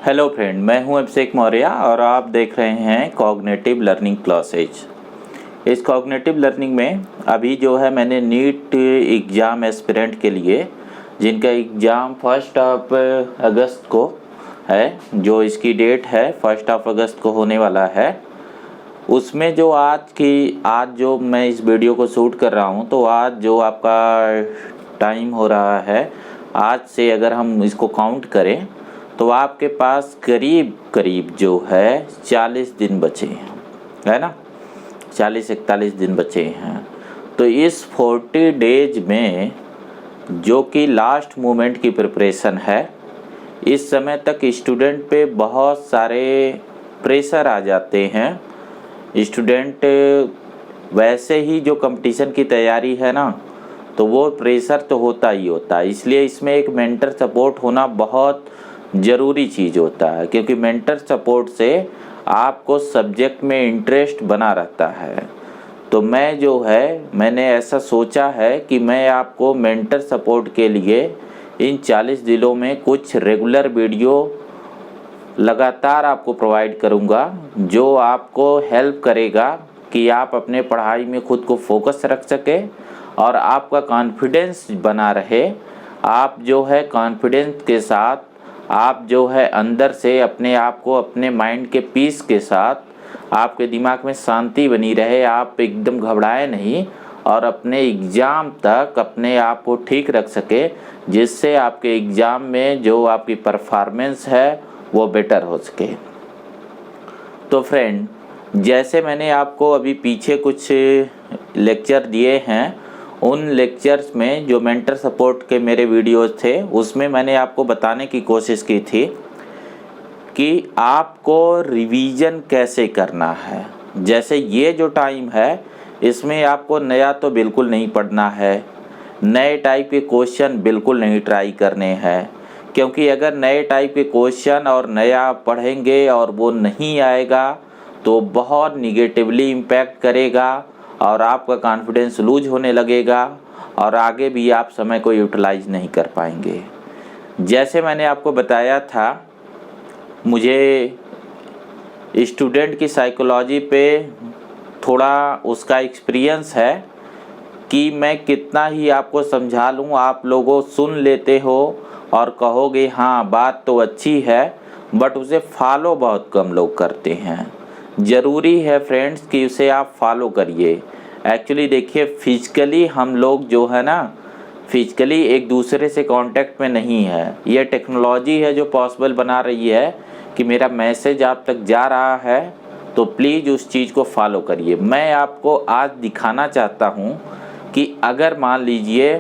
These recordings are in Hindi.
हेलो फ्रेंड, मैं हूं अभिषेक मौर्य और आप देख रहे हैं कॉग्निटिव लर्निंग क्लासेज। इस कॉग्निटिव लर्निंग में अभी जो है मैंने नीट एग्ज़ाम एस्पिरेंट के लिए जिनका एग्ज़ाम 1 अगस्त को है, जो इसकी डेट है 1 अगस्त को होने वाला है, उसमें जो आज जो मैं इस वीडियो को शूट कर रहा हूं, तो आज जो आपका टाइम हो रहा है, आज से अगर हम इसको काउंट करें तो आपके पास करीब करीब जो है 40 दिन बचे हैं, है ना। 40-41 दिन बचे हैं। तो इस 40 डेज में जो कि लास्ट मोमेंट की प्रिपरेशन है, इस समय तक स्टूडेंट पे बहुत सारे प्रेशर आ जाते हैं। स्टूडेंट वैसे ही जो कंपटीशन की तैयारी है ना, तो वो प्रेशर तो होता ही होता है। इसलिए इसमें एक मेंटर सपोर्ट होना बहुत ज़रूरी चीज़ होता है, क्योंकि मेंटर सपोर्ट से आपको सब्जेक्ट में इंटरेस्ट बना रहता है। तो मैंने ऐसा सोचा है कि मैं आपको मेंटर सपोर्ट के लिए इन 40 दिनों में कुछ रेगुलर वीडियो लगातार आपको प्रोवाइड करूंगा, जो आपको हेल्प करेगा कि आप अपने पढ़ाई में खुद को फोकस रख सके और आपका कॉन्फिडेंस बना रहे। आप जो है कॉन्फिडेंस के साथ आप जो है अंदर से अपने आप को, अपने माइंड के पीस के साथ आपके दिमाग में शांति बनी रहे, आप एकदम घबराए नहीं और अपने एग्ज़ाम तक अपने आप को ठीक रख सके, जिससे आपके एग्ज़ाम में जो आपकी परफॉर्मेंस है वो बेटर हो सके। तो फ्रेंड, जैसे मैंने आपको अभी पीछे कुछ लेक्चर दिए हैं, उन लेक्चर्स में जो मेंटर सपोर्ट के मेरे वीडियोस थे, उसमें मैंने आपको बताने की कोशिश की थी कि आपको रिवीजन कैसे करना है। जैसे ये जो टाइम है, इसमें आपको नया तो बिल्कुल नहीं पढ़ना है, नए टाइप के क्वेश्चन बिल्कुल नहीं ट्राई करने हैं, क्योंकि अगर नए टाइप के क्वेश्चन और नया पढ़ेंगे और वो नहीं आएगा तो बहुत निगेटिवली इम्पैक्ट करेगा और आपका कॉन्फिडेंस लूज होने लगेगा और आगे भी आप समय को यूटिलाइज नहीं कर पाएंगे। जैसे मैंने आपको बताया था, मुझे स्टूडेंट की साइकोलॉजी पे थोड़ा उसका एक्सपीरियंस है कि मैं कितना ही आपको समझा लूँ, आप लोगों सुन लेते हो और कहोगे हाँ बात तो अच्छी है, बट उसे फॉलो बहुत कम लोग करते हैं। ज़रूरी है फ्रेंड्स कि उसे आप फॉलो करिए। एक्चुअली देखिए, फिजिकली हम लोग जो है ना, फिजिकली एक दूसरे से कांटेक्ट में नहीं है। ये टेक्नोलॉजी है जो पॉसिबल बना रही है कि मेरा मैसेज आप तक जा रहा है, तो प्लीज़ उस चीज़ को फॉलो करिए। मैं आपको आज दिखाना चाहता हूँ कि अगर मान लीजिए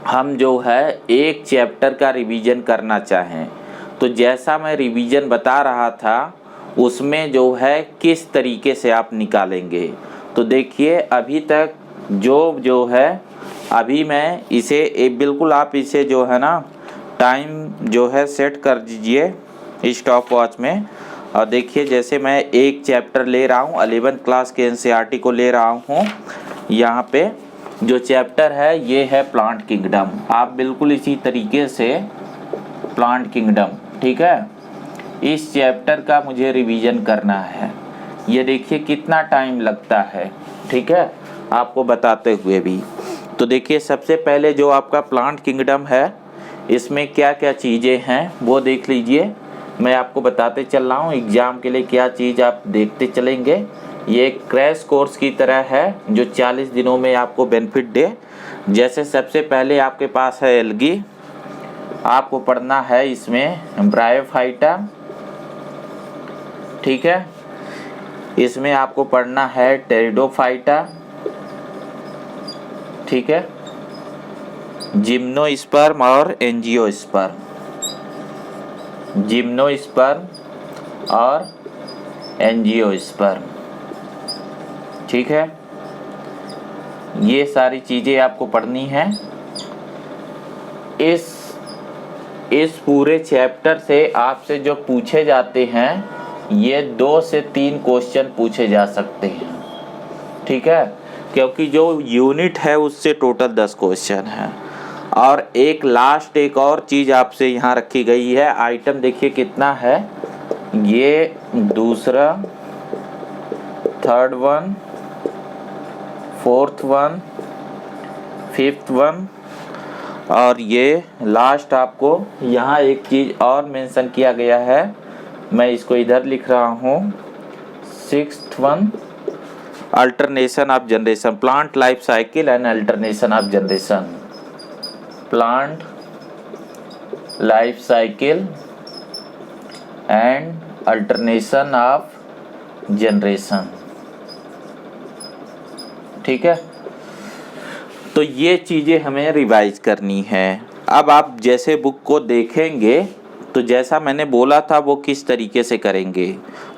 हम जो है एक चैप्टर का रिवीजन करना चाहें, तो जैसा मैं रिवीजन बता रहा था उसमें जो है किस तरीके से आप निकालेंगे। तो देखिए, अभी तक जो है, अभी मैं इसे बिल्कुल आप इसे जो है ना टाइम जो है सेट कर दीजिए स्टॉप वॉच में। और देखिए, जैसे मैं एक चैप्टर ले रहा हूँ, 11th क्लास के एनसीईआरटी को ले रहा हूँ। यहाँ पे जो चैप्टर है ये है प्लांट किंगडम। आप बिल्कुल इसी तरीके से प्लांट किंगडम, ठीक है, इस चैप्टर का मुझे रिवीजन करना है। ये देखिए कितना टाइम लगता है, ठीक है, आपको बताते हुए भी। तो देखिए, सबसे पहले जो आपका प्लांट किंगडम है, इसमें क्या क्या चीज़ें हैं वो देख लीजिए। मैं आपको बताते चल रहा हूँ एग्ज़ाम के लिए क्या चीज़ आप देखते चलेंगे। ये एक क्रैश कोर्स की तरह है जो 40 दिनों में आपको बेनिफिट दे। जैसे सबसे पहले आपके पास है एल्गी, आपको पढ़ना है इसमें ब्रायोफाइटा, ठीक है। इसमें आपको पढ़ना है टेरिडोफाइटा, ठीक है, जिम्नोस्पर्म और एंजियोस्पर्म, जिम्नोस्पर्म और एंजियोस्पर्म, ठीक है। ये सारी चीज़ें आपको पढ़नी है। इस पूरे चैप्टर से आपसे जो पूछे जाते हैं, ये 2 से 3 क्वेश्चन पूछे जा सकते हैं, ठीक है, क्योंकि जो यूनिट है उससे टोटल 10 क्वेश्चन हैं। और एक लास्ट एक और चीज़ आपसे यहाँ रखी गई है। आइटम देखिए कितना है, ये दूसरा, third one, fourth one, fifth one, और ये लास्ट आपको यहाँ एक चीज़ और मेंशन किया गया है, मैं इसको इधर लिख रहा हूँ, sixth one, alternation of generation, plant life cycle and alternation of generation, plant life cycle and alternation of generation. ठीक है, तो ये चीज़ें हमें रिवाइज करनी है। अब आप जैसे बुक को देखेंगे तो जैसा मैंने बोला था वो किस तरीके से करेंगे।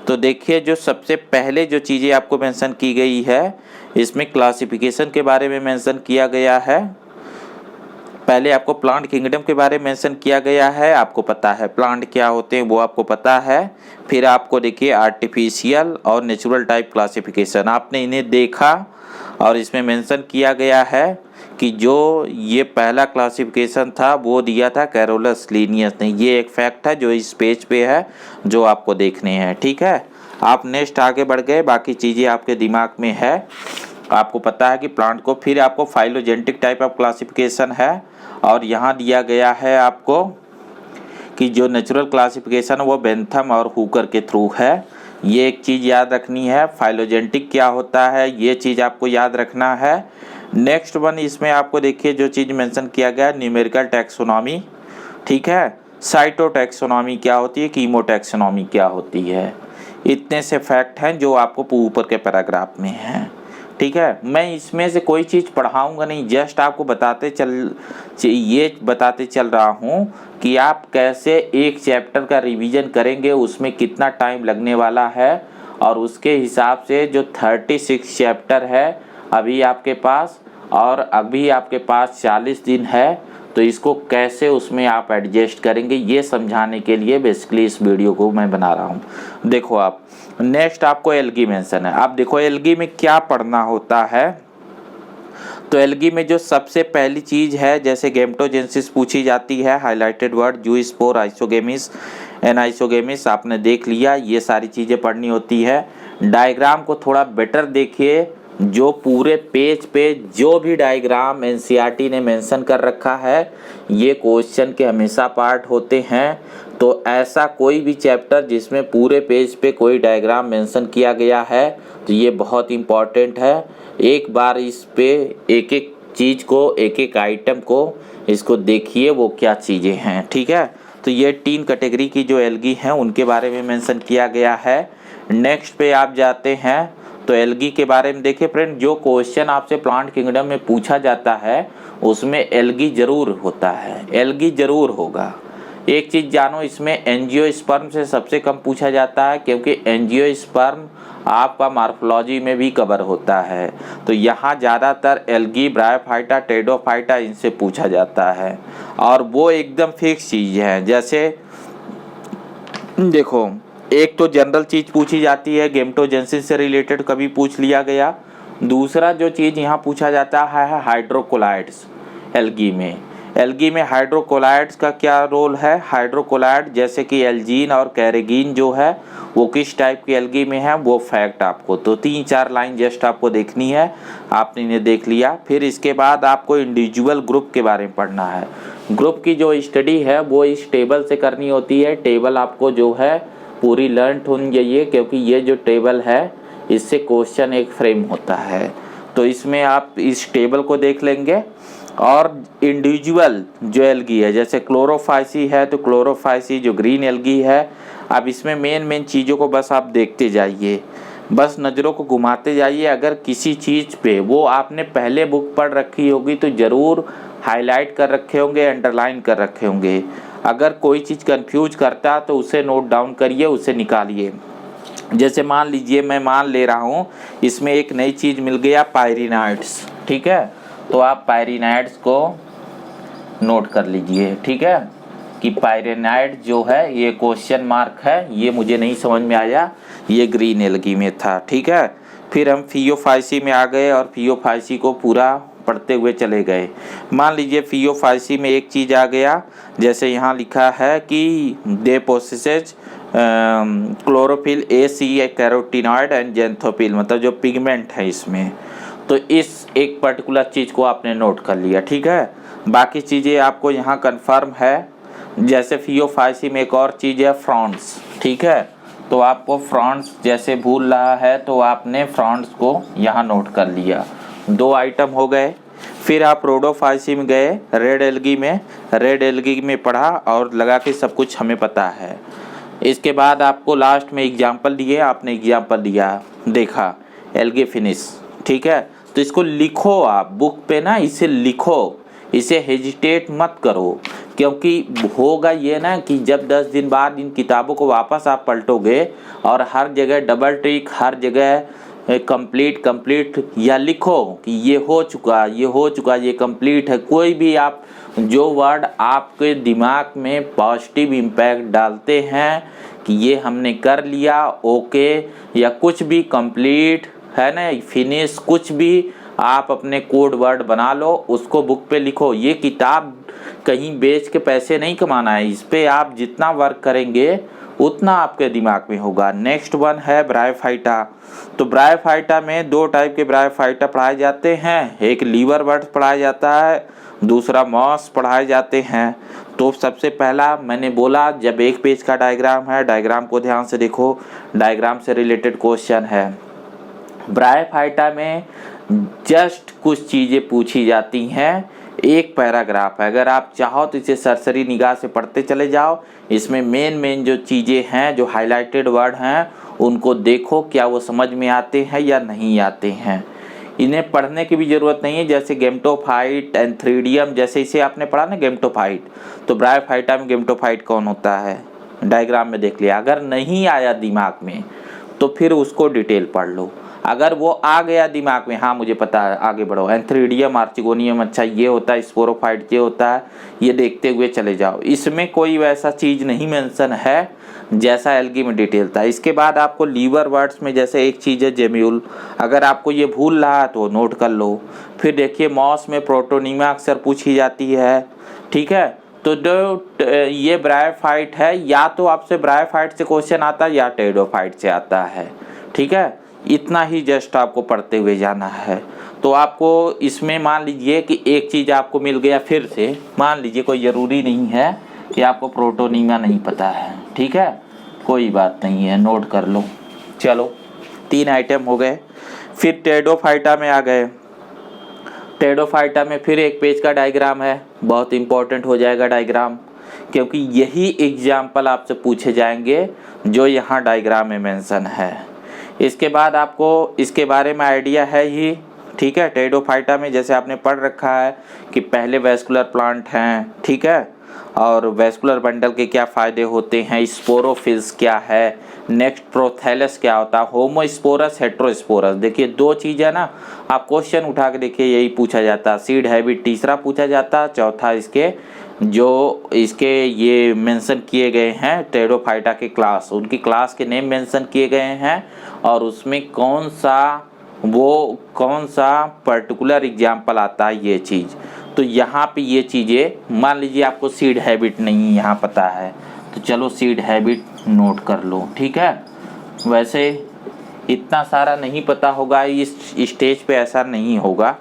तो देखिए, जो सबसे पहले जो चीज़ें आपको मेंशन की गई है, इसमें क्लासिफिकेशन के बारे में मेंशन किया गया है। पहले आपको प्लांट किंगडम के बारे में मेंशन किया गया है, आपको पता है प्लांट क्या होते हैं वो आपको पता है। फिर आपको देखिए आर्टिफिशियल और नेचुरल टाइप क्लासिफिकेशन, आपने इन्हें देखा और इसमें मेंशन किया गया है कि जो ये पहला क्लासिफिकेशन था वो दिया था कैरोलस लीनियस ने। ये एक फैक्ट है जो इस पेज पे है, जो आपको देखने हैं। ठीक है, आप नेक्स्ट आगे बढ़ गए, बाकी चीज़ें आपके दिमाग में है, आपको पता है कि प्लांट को। फिर आपको फाइलोजेनेटिक टाइप ऑफ क्लासिफिकेशन है, और यहाँ दिया गया है आपको कि जो नेचुरल क्लासिफिकेशन है वो बेंथम और हुकर के थ्रू है। ये एक चीज़ याद रखनी है। फाइलोजेनेटिक क्या होता है ये चीज़ आपको याद रखना है। नेक्स्ट वन, इसमें आपको देखिए जो चीज़ मेंशन किया गया है, न्यूमेरिकल टैक्सोनॉमी। ठीक है, साइटोटैक्सोनॉमी क्या होती है, कीमोटैक्सोनॉमी क्या होती है। इतने से फैक्ट हैं जो आपको ऊपर के पैराग्राफ में हैं। ठीक है, मैं इसमें से कोई चीज़ पढ़ाऊंगा नहीं, जस्ट आपको बताते चल रहा हूँ कि आप कैसे एक चैप्टर का रिवीजन करेंगे, उसमें कितना टाइम लगने वाला है, और उसके हिसाब से जो 36 चैप्टर है अभी आपके पास, और अभी आपके पास 40 दिन है, तो इसको कैसे उसमें आप एडजस्ट करेंगे, ये समझाने के लिए बेसिकली इस वीडियो को मैं बना रहा हूँ। देखो आप, नेक्स्ट आपको एल्गी मेंशन है। आप देखो एल्गी में क्या पढ़ना होता है। तो एल्गी में जो सबसे पहली चीज़ है, जैसे गैमेटोजेनेसिस पूछी जाती है, हाईलाइटेड वर्ड, जूस्पोर, आइसोगेमिस, एनाइसोगेमिस, आपने देख लिया, ये सारी चीज़ें पढ़नी होती है। डायग्राम को थोड़ा बेटर देखिए, जो पूरे पेज पे जो भी डायग्राम एनसीईआरटी ने मेंशन कर रखा है, ये क्वेश्चन के हमेशा पार्ट होते हैं। तो ऐसा कोई भी चैप्टर जिसमें पूरे पेज पे कोई डायग्राम मेंशन किया गया है, तो ये बहुत इम्पॉर्टेंट है। एक बार इस पे एक एक चीज़ को, एक एक आइटम को, इसको देखिए वो क्या चीज़ें हैं। ठीक है, तो ये 3 कैटेगरी की जो एल्गी हैं उनके बारे में मेंशन किया गया है। नेक्स्ट पे आप जाते हैं तो एल्गी के बारे में देखिए फ्रेंड, जो क्वेश्चन आपसे प्लांट किंगडम में पूछा जाता है उसमें एल्गी जरूर होता है, एल्गी जरूर होगा। एक चीज़ जानो, इसमें एंजियोस्पर्म से सबसे कम पूछा जाता है, क्योंकि एंजियोस्पर्म आपका मार्फोलॉजी में भी कवर होता है। तो यहाँ ज़्यादातर एल्गी, ब्रायोफाइटा, टेडोफाइटा, इनसे पूछा जाता है, और वो एकदम फिक्स चीज़ है। जैसे देखो, एक तो जनरल चीज़ पूछी जाती है, गैमेटोजेनेसिस से रिलेटेड कभी पूछ लिया गया। दूसरा जो चीज़ यहाँ पूछा जाता है हाइड्रोकोलाइड्स। एल्गी में हाइड्रोकोलाइड्स का क्या रोल है। हाइड्रोकोलाइड जैसे कि एल्जीन और कैरेगीन जो है वो किस टाइप की एल्गी में है, वो फैक्ट आपको तो 3-4 लाइन जस्ट आपको देखनी है, आपने इन्हें देख लिया। फिर इसके बाद आपको इंडिविजुअल ग्रुप के बारे में पढ़ना है। ग्रुप की जो स्टडी है वो इस टेबल से करनी होती है। टेबल आपको जो है पूरी लर्न होनी चाहिए, क्योंकि ये जो टेबल है इससे क्वेश्चन एक फ्रेम होता है। तो इसमें आप इस टेबल को देख लेंगे। और इंडिविजुअल जो एल्गी है, जैसे क्लोरोफाइसी है तो क्लोरोफाइसी जो ग्रीन एल्गी है। अब इसमें मेन चीज़ों को बस आप देखते जाइए, बस नज़रों को घुमाते जाइए। अगर किसी चीज़ पे वो आपने पहले बुक पढ़ रखी होगी तो ज़रूर हाईलाइट कर रखे होंगे, अंडरलाइन कर रखे होंगे। अगर कोई चीज़ कंफ्यूज करता तो उसे नोट डाउन करिए, उसे निकालिए। जैसे मान लीजिए, मैं मान ले रहा हूँ इसमें एक नई चीज़ मिल गया, पायरिनाइड्स। ठीक है, तो आप पायरिनाइड्स को नोट कर लीजिए। ठीक है, कि पायरिनाइड जो है ये क्वेश्चन मार्क है, ये मुझे नहीं समझ में आया, ये ग्रीन एल्गी में था। ठीक है, फिर हम फियोफाइसी में आ गए और फियोफाइसी को पूरा पढ़ते हुए चले गए। मान लीजिए फियोफाइसी में एक चीज़ आ गया, जैसे यहाँ लिखा है कि they possesses chlorophyll, A C a carotenoid and xanthophyll, मतलब जो पिगमेंट है इसमें। तो इस एक पर्टिकुलर चीज़ को आपने नोट कर लिया, ठीक है। बाकी चीज़ें आपको यहाँ कन्फर्म है। जैसे फियोफाइसी में एक और चीज़ है फ्रॉन्स, ठीक है। तो आपको फ्रॉन्स जैसे भूल रहा है तो आपने फ्रॉन्स को यहाँ नोट कर लिया। 2 आइटम हो गए। फिर आप रोडोफाइसी में गए, रेड एल्गी में, रेड एल्गी में पढ़ा और लगा के सब कुछ हमें पता है। इसके बाद आपको लास्ट में एग्जाम्पल दिए, आपने एग्जाम्पल दिया, देखा एल्गी फिनिश, ठीक है। तो इसको लिखो आप बुक पे ना, इसे लिखो, इसे हेजिटेट मत करो, क्योंकि होगा ये ना कि जब 10 दिन बाद इन किताबों को वापस आप पलटोगे और हर जगह डबल टिक, हर जगह कंप्लीट या लिखो कि ये हो चुका, ये कंप्लीट है। कोई भी आप जो वर्ड आपके दिमाग में पॉजिटिव इम्पैक्ट डालते हैं कि ये हमने कर लिया, ओके, या कुछ भी कंप्लीट है ना, फिनिश, कुछ भी आप अपने कोड वर्ड बना लो, उसको बुक पे लिखो। ये किताब कहीं बेच के पैसे नहीं कमाना है, इस पे आप जितना वर्क करेंगे उतना आपके दिमाग में होगा। नेक्स्ट वन है ब्रायोफाइटा। तो ब्रायोफाइटा में 2 टाइप के ब्रायोफाइटा पढ़ाए जाते हैं, एक लीवर वर्ड्स पढ़ाया जाता है, दूसरा मॉस पढ़ाए जाते हैं। तो सबसे पहला मैंने बोला, जब एक पेज का डायग्राम है, डायग्राम को ध्यान से देखो, डायग्राम से रिलेटेड क्वेश्चन है। ब्रायोफाइटा में जस्ट कुछ चीज़ें पूछी जाती हैं, एक पैराग्राफ है। अगर आप चाहो तो इसे सरसरी निगाह से पढ़ते चले जाओ। इसमें मेन जो चीज़ें हैं, जो हाइलाइटेड वर्ड हैं, उनको देखो क्या वो समझ में आते हैं या नहीं आते हैं। इन्हें पढ़ने की भी ज़रूरत नहीं है। जैसे गेम्टोफाइट, एंथ्रीडियम, जैसे इसे आपने पढ़ा ना गेम्टोफाइट, तो ब्रायोफाइटा में गेम्टोफाइट कौन होता है, डायग्राम में देख लिया। अगर नहीं आया दिमाग में तो फिर उसको डिटेल पढ़ लो। अगर वो आ गया दिमाग में, हाँ मुझे पता है, आगे बढ़ो। एंथ्रीडियम, आर्चिगोनियम, अच्छा ये होता है, स्पोरोफाइट ये होता है, ये देखते हुए चले जाओ। इसमें कोई वैसा चीज़ नहीं मेंशन है जैसा एल्गी में डिटेल था। इसके बाद आपको लीवर वर्ड्स में जैसे एक चीज़ है जेम्यूल, अगर आपको ये भूल रहा है तो नोट कर लो। फिर देखिए मॉस में प्रोटोनीमा अक्सर पूछी जाती है, ठीक है। तो जो ये ब्रायोफाइट है, या तो आपसे ब्रायोफाइट से क्वेश्चन आता है या टेरिडोफाइट से आता है, ठीक है। इतना ही जस्ट आपको पढ़ते हुए जाना है। तो आपको इसमें मान लीजिए कि एक चीज़ आपको मिल गया फिर से, मान लीजिए कोई ज़रूरी नहीं है कि आपको प्रोटोनीमा नहीं पता है, ठीक है, कोई बात नहीं है, नोट कर लो। चलो 3 आइटम हो गए। फिर टेरिडोफाइटा में आ गए। टेरिडोफाइटा में फिर एक पेज का डायग्राम है, बहुत इंपॉर्टेंट हो जाएगा डायग्राम, क्योंकि यही एग्जाम्पल आपसे पूछे जाएंगे जो यहाँ डायग्राम में मेंशन है। इसके बाद आपको इसके बारे में आइडिया है ही, ठीक है। टेरिडोफाइटा में जैसे आपने पढ़ रखा है कि पहले वेस्कुलर प्लांट हैं, ठीक है, और वेस्कुलर बंडल के क्या फ़ायदे होते हैं, स्पोरोफिल्स क्या है, नेक्स्ट प्रोथैलस क्या होता है, होमोस्पोरस, हेट्रोस्पोरस। देखिए 2 चीज़ है ना, आप क्वेश्चन उठा के देखिए, यही पूछा जाता है। सीड हैबिट तीसरा पूछा जाता है, चौथा इसके ये मेंशन किए गए हैं टेरिडोफाइटा के क्लास, उनकी क्लास के नेम मेंशन किए गए हैं, और उसमें कौन सा पर्टिकुलर एग्जाम्पल आता है ये चीज़। तो यहाँ पे ये चीज़ें, मान लीजिए आपको सीड हैबिट नहीं यहाँ पता है, तो चलो सीड हैबिट नोट कर लो, ठीक है। वैसे इतना सारा नहीं पता होगा, इस स्टेज पे ऐसा नहीं होगा।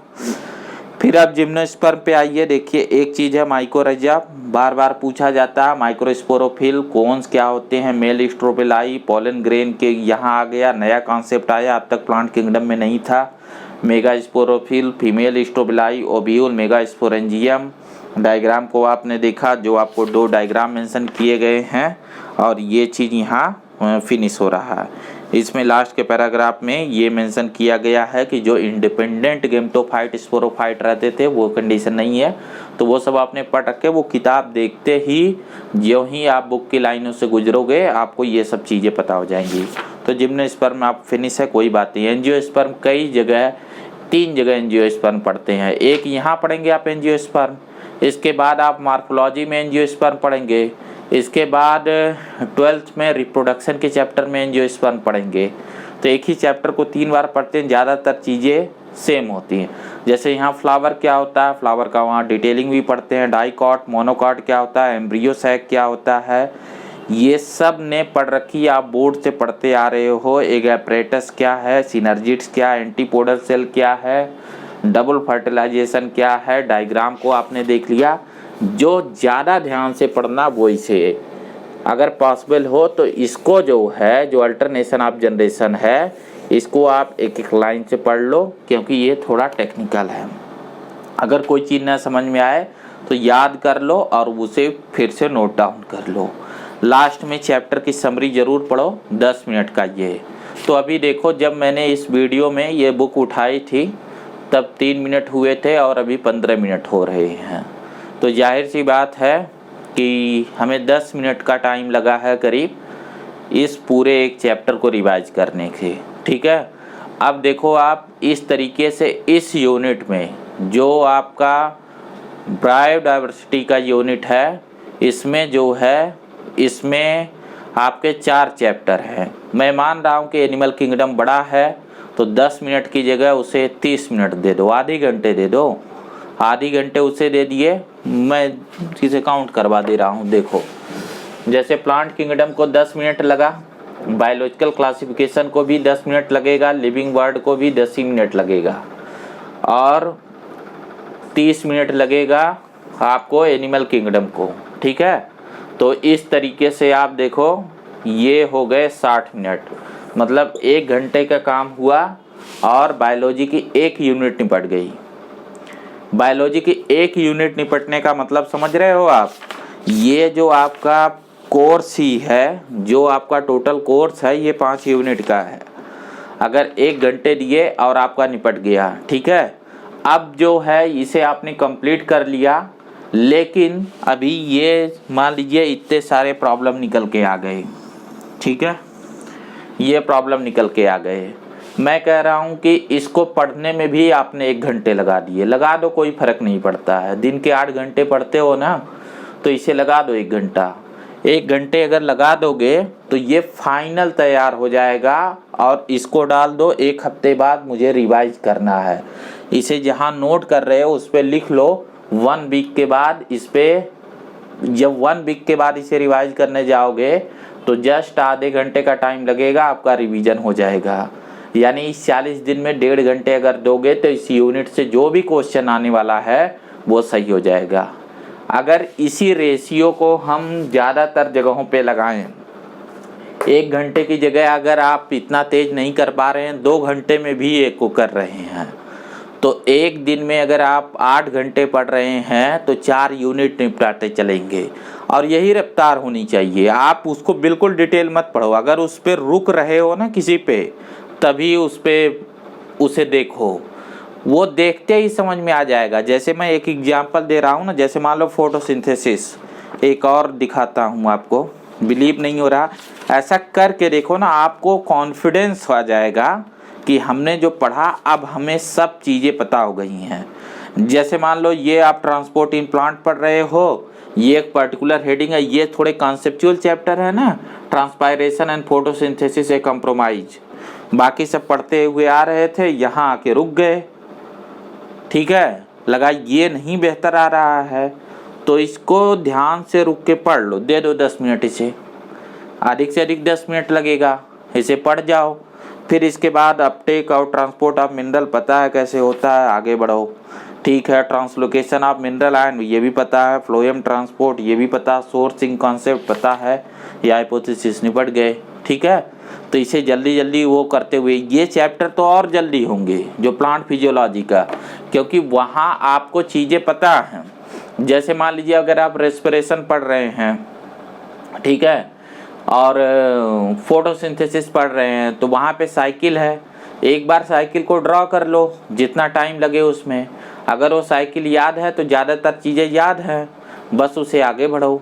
फिर आप जिम्नोस्पर्म पे आइए। देखिए एक चीज़ है माइकोरैजा, बार बार पूछा जाता है। माइक्रोस्पोरोफिल, कोन्स क्या होते हैं, मेल स्ट्रोबिलाई, पोलन ग्रेन के यहाँ आ गया, नया कॉन्सेप्ट आया, अब तक प्लांट किंगडम में नहीं था। Mega sporophyll, female strobili, ovule, mega sporangium. Diagram को आपने देखा, जो आपको 2 डायग्राम मेंशन किए गए हैं, और ये चीज़ यहाँ फिनिश हो रहा है। इसमें लास्ट के पैराग्राफ में ये मेंशन किया गया है कि जो इंडिपेंडेंट गेम्टोफाइट, स्पोरोफाइट रहते थे वो कंडीशन नहीं है। तो वो सब आपने पढ़ रखे, वो किताब देखते ही जो ही आप बुक की लाइनों से गुजरोगे आपको ये सब चीज़ें पता हो जाएंगी। तो जिम्नोस्पर्म आप फिनिश है, कोई बात नहीं। एंजियोस्पर्म कई जगह, 3 जगह एंजियोस्पर्म पढ़ते हैं। एक यहाँ पढ़ेंगे आप एंजियोस्पर्म, इसके बाद आप मार्फोलॉजी में एंजियोस्पर्म पढ़ेंगे, इसके बाद 12th में रिप्रोडक्शन के चैप्टर में एंजियोस्पर्म पढ़ेंगे। तो एक ही चैप्टर को 3 बार पढ़ते हैं, ज़्यादातर चीज़ें सेम होती हैं। जैसे यहाँ फ्लावर क्या होता है, फ्लावर का वहाँ डिटेलिंग भी पढ़ते हैं, डाइकॉट मोनोकॉट क्या होता है, एम्ब्रियो सैक क्या होता है, ये सब ने पढ़ रखी, आप बोर्ड से पढ़ते आ रहे हो। एक एपरेटस क्या है, सिनर्जिड्स क्या, एंटीपोडल सेल क्या है, डबल फर्टिलाइजेशन क्या है, डायग्राम को आपने देख लिया। जो ज़्यादा ध्यान से पढ़ना वो इसे अगर पॉसिबल हो तो इसको जो है, जो अल्टरनेशन ऑफ जनरेशन है, इसको आप एक एक लाइन से पढ़ लो, क्योंकि ये थोड़ा टेक्निकल है। अगर कोई चीज़ ना समझ में आए तो याद कर लो और उसे फिर से नोट डाउन कर लो। लास्ट में चैप्टर की समरी ज़रूर पढ़ो, 10 मिनट का ये। तो अभी देखो, जब मैंने इस वीडियो में ये बुक उठाई थी तब 3 मिनट हुए थे और अभी 15 मिनट हो रहे हैं। तो जाहिर सी बात है कि हमें 10 मिनट का टाइम लगा है करीब इस पूरे एक चैप्टर को रिवाइज करने के। ठीक है, अब देखो आप इस तरीके से इस यूनिट में जो आपका बायोडाइवर्सिटी का यूनिट है, इसमें जो है, इसमें आपके 4 चैप्टर हैं। मैं मान रहा हूँ कि एनिमल किंगडम बड़ा है तो 10 मिनट की जगह उसे 30 मिनट दे दो, आधे घंटे दे दो, आधे घंटे उसे दे दिए। मैं इसे काउंट करवा दे रहा हूँ। देखो, जैसे प्लांट किंगडम को 10 मिनट लगा, बायोलॉजिकल क्लासिफिकेशन को भी 10 मिनट लगेगा, लिविंग वर्ड को भी 10 ही मिनट लगेगा, और 30 मिनट लगेगा आपको एनिमल किंगडम को। ठीक है, तो इस तरीके से आप देखो, ये हो गए 60 मिनट, मतलब 1 घंटे का काम हुआ और बायोलॉजी की 1 यूनिट निपट गई। बायोलॉजी की 1 यूनिट निपटने का मतलब समझ रहे हो आप? ये जो आपका कोर्स ही है, जो आपका टोटल कोर्स है, ये 5 यूनिट का है। अगर 1 घंटे दिए और आपका निपट गया, ठीक है। अब जो है इसे आपने कंप्लीट कर लिया, लेकिन अभी ये मान लीजिए इतने सारे प्रॉब्लम निकल के आ गए। ठीक है, ये प्रॉब्लम निकल के आ गए। मैं कह रहा हूँ कि इसको पढ़ने में भी आपने 1 घंटे लगा दिए, लगा दो, कोई फ़र्क नहीं पड़ता है। दिन के 8 घंटे पढ़ते हो ना, तो इसे लगा दो 1 घंटा। 1 घंटे अगर लगा दोगे तो ये फाइनल तैयार हो जाएगा, और इसको डाल दो। 1 हफ्ते बाद मुझे रिवाइज करना है। इसे जहाँ नोट कर रहे हो उस पर लिख लो 1 वीक के बाद। इस पर जब 1 वीक के बाद इसे रिवाइज करने जाओगे तो जस्ट आधे घंटे का टाइम लगेगा, आपका रिवीजन हो जाएगा। यानी इस 40 दिन में 1.5 घंटे अगर दोगे तो इस यूनिट से जो भी क्वेश्चन आने वाला है वो सही हो जाएगा। अगर इसी रेशियो को हम ज़्यादातर जगहों पे लगाएं, 1 घंटे की जगह अगर आप इतना तेज नहीं कर पा रहे हैं, 2 घंटे में भी एक को कर रहे हैं, तो एक दिन में अगर आप 8 घंटे पढ़ रहे हैं तो 4 यूनिट निपटाते चलेंगे। और यही रफ्तार होनी चाहिए। आप उसको बिल्कुल डिटेल मत पढ़ो। अगर उस पर रुक रहे हो ना किसी पे, तभी उसे देखो, वो देखते ही समझ में आ जाएगा। जैसे मैं एक एग्जांपल दे रहा हूँ ना, जैसे मान लो फोटोसिंथेसिस, एक और दिखाता हूँ आपको, बिलीव नहीं हो रहा, ऐसा करके देखो ना, आपको कॉन्फिडेंस आ जाएगा कि हमने जो पढ़ा अब हमें सब चीज़ें पता हो गई हैं। जैसे मान लो ये आप ट्रांसपोर्ट इन प्लांट पढ़ रहे हो, ये एक पर्टिकुलर हेडिंग है, ये थोड़े कॉन्सेप्चुअल चैप्टर है ना, transpiration and photosynthesis A compromise, बाकी सब पढ़ते हुए आ रहे थे, यहाँ आके रुक गए। ठीक है, लगा ये नहीं बेहतर आ रहा है, तो इसको ध्यान से रुक के पढ़ लो, दे दो 10 मिनट इसे, अधिक से अधिक 10 मिनट लगेगा, इसे पढ़ जाओ। फिर इसके बाद अपटेक और ट्रांसपोर्ट ऑफ मिनरल पता है कैसे होता है, आगे बढ़ो। ठीक है, ट्रांसलोकेशन ऑफ मिनरल आयन ये भी पता है, फ्लोएम ट्रांसपोर्ट ये भी पता, सोर्सिंग कॉन्सेप्ट पता है, ये हाइपोथेसिस निपट गए। ठीक है, तो इसे जल्दी जल्दी वो करते हुए ये चैप्टर तो और जल्दी होंगे जो प्लांट फिजियोलॉजी का, क्योंकि वहाँ आपको चीज़ें पता हैं। जैसे मान लीजिए अगर आप रेस्पिरेशन पढ़ रहे हैं, ठीक है, और फोटोसिंथेसिस पढ़ रहे हैं, तो वहाँ पे साइकिल है, एक बार साइकिल को ड्रॉ कर लो, जितना टाइम लगे उसमें। अगर वो साइकिल याद है तो ज़्यादातर चीज़ें याद हैं, बस उसे आगे बढ़ो।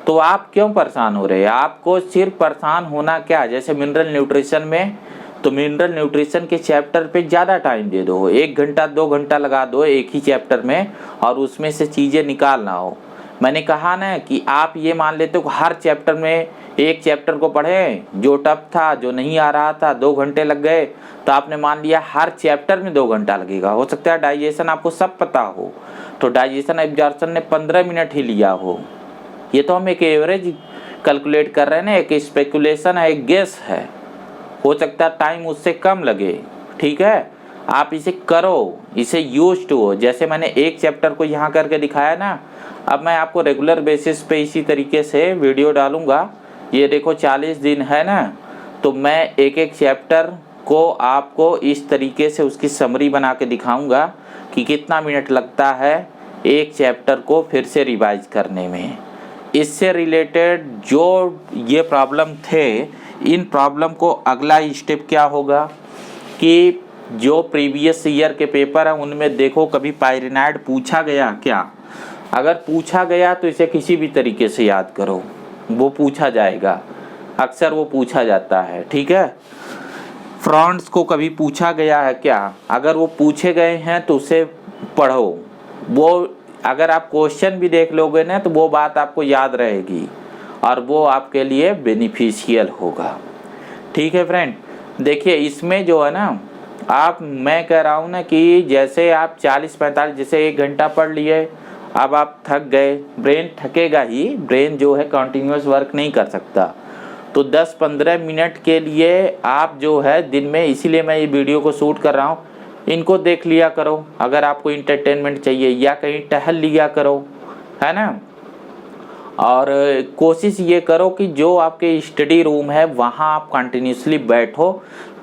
तो आप क्यों परेशान हो रहे हैं? आपको सिर्फ परेशान होना क्या, जैसे मिनरल न्यूट्रिशन में, तो मिनरल न्यूट्रिशन के चैप्टर पे ज़्यादा टाइम दे दो, 1 घंटा 2 घंटा लगा दो एक ही चैप्टर में, और उसमें से चीज़ें निकालना हो। मैंने कहा ना कि आप ये मान लेते हो हर चैप्टर में एक चैप्टर को पढ़े, जो टफ था, जो नहीं आ रहा था 2 घंटे लग गए, तो आपने मान लिया हर चैप्टर में 2 घंटा लगेगा। हो सकता है डाइजेशन आपको सब पता हो, तो डाइजेशन एब्जॉर्प्शन ने 15 मिनट ही लिया हो। ये तो हम एक एवरेज कैलकुलेट कर रहे हैं ना, एक स्पेकुलेशन है, एक गेस है। हो सकता है टाइम उससे कम लगे। ठीक है, आप इसे करो, इसे यूज्ड हो। जैसे मैंने एक चैप्टर को यहाँ करके दिखाया ना, अब मैं आपको रेगुलर बेसिस पे इसी तरीके से वीडियो डालूंगा। ये देखो 40 दिन है ना, तो मैं एक एक चैप्टर को आपको इस तरीके से उसकी समरी बना के दिखाऊंगा कि कितना मिनट लगता है एक चैप्टर को फिर से रिवाइज करने में। इससे रिलेटेड जो ये प्रॉब्लम थे, इन प्रॉब्लम को अगला स्टेप क्या होगा कि जो प्रीवियस ईयर के पेपर हैं उनमें देखो कभी पायरेनाइड पूछा गया क्या। अगर पूछा गया तो इसे किसी भी तरीके से याद करो, वो पूछा जाएगा, अक्सर वो पूछा जाता है। ठीक है, फ्रॉन्ट्स को कभी पूछा गया है क्या, अगर वो पूछे गए हैं तो उसे पढ़ो। वो अगर आप क्वेश्चन भी देख लोगे ना तो वो बात आपको याद रहेगी और वो आपके लिए बेनिफिशियल होगा। ठीक है फ्रेंड, देखिए इसमें जो है ना, आप मैं कह रहा हूँ ना कि जैसे आप 40-45 जैसे 1 घंटा पढ़ लिए, अब आप थक गए, ब्रेन थकेगा ही, ब्रेन जो है कंटिन्यूअस वर्क नहीं कर सकता, तो 10-15 मिनट के लिए आप जो है दिन में, इसीलिए मैं ये वीडियो को शूट कर रहा हूँ, इनको देख लिया करो। अगर आपको इंटरटेनमेंट चाहिए या कहीं टहल लिया करो, है ना। और कोशिश ये करो कि जो आपके स्टडी रूम है वहाँ आप कंटिन्यूसली बैठो,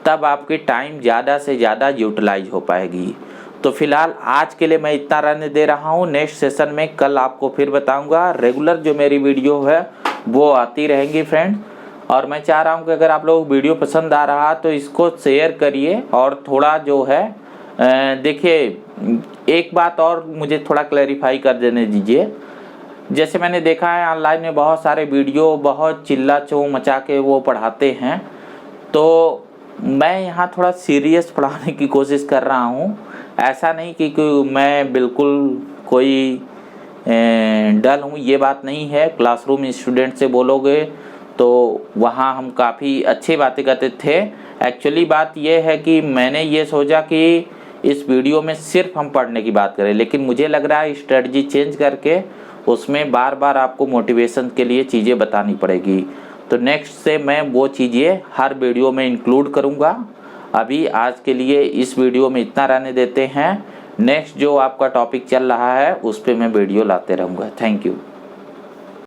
तब आपकी टाइम ज़्यादा से ज़्यादा यूटिलाइज हो पाएगी। तो फिलहाल आज के लिए मैं इतना रहने दे रहा हूँ। नेक्स्ट सेशन में कल आपको फिर बताऊँगा। रेगुलर जो मेरी वीडियो है वो आती रहेंगी फ्रेंड, और मैं चाह रहा हूँ कि अगर आप लोग वीडियो पसंद आ रहा तो इसको शेयर करिए। और थोड़ा जो है देखिए, एक बात और मुझे थोड़ा क्लैरिफाई कर देने दीजिए। जैसे मैंने देखा है ऑनलाइन में बहुत सारे वीडियो बहुत चिल्ला चो मचा के वो पढ़ाते हैं, तो मैं यहाँ थोड़ा सीरियस पढ़ाने की कोशिश कर रहा हूँ। ऐसा नहीं कि मैं बिल्कुल कोई डल हूँ, ये बात नहीं है। क्लासरूम स्टूडेंट से बोलोगे तो वहाँ हम काफ़ी अच्छी बातें करते थे। एक्चुअली बात ये है कि मैंने ये सोचा कि इस वीडियो में सिर्फ हम पढ़ने की बात करें, लेकिन मुझे लग रहा है स्ट्रेटजी चेंज करके उसमें बार बार आपको मोटिवेशन के लिए चीज़ें बतानी पड़ेगी। तो नेक्स्ट से मैं वो चीज़ें हर वीडियो में इंक्लूड करूँगा। अभी आज के लिए इस वीडियो में इतना रहने देते हैं। नेक्स्ट जो आपका टॉपिक चल रहा है उस पर मैं वीडियो लाते रहूँगा। Thank you.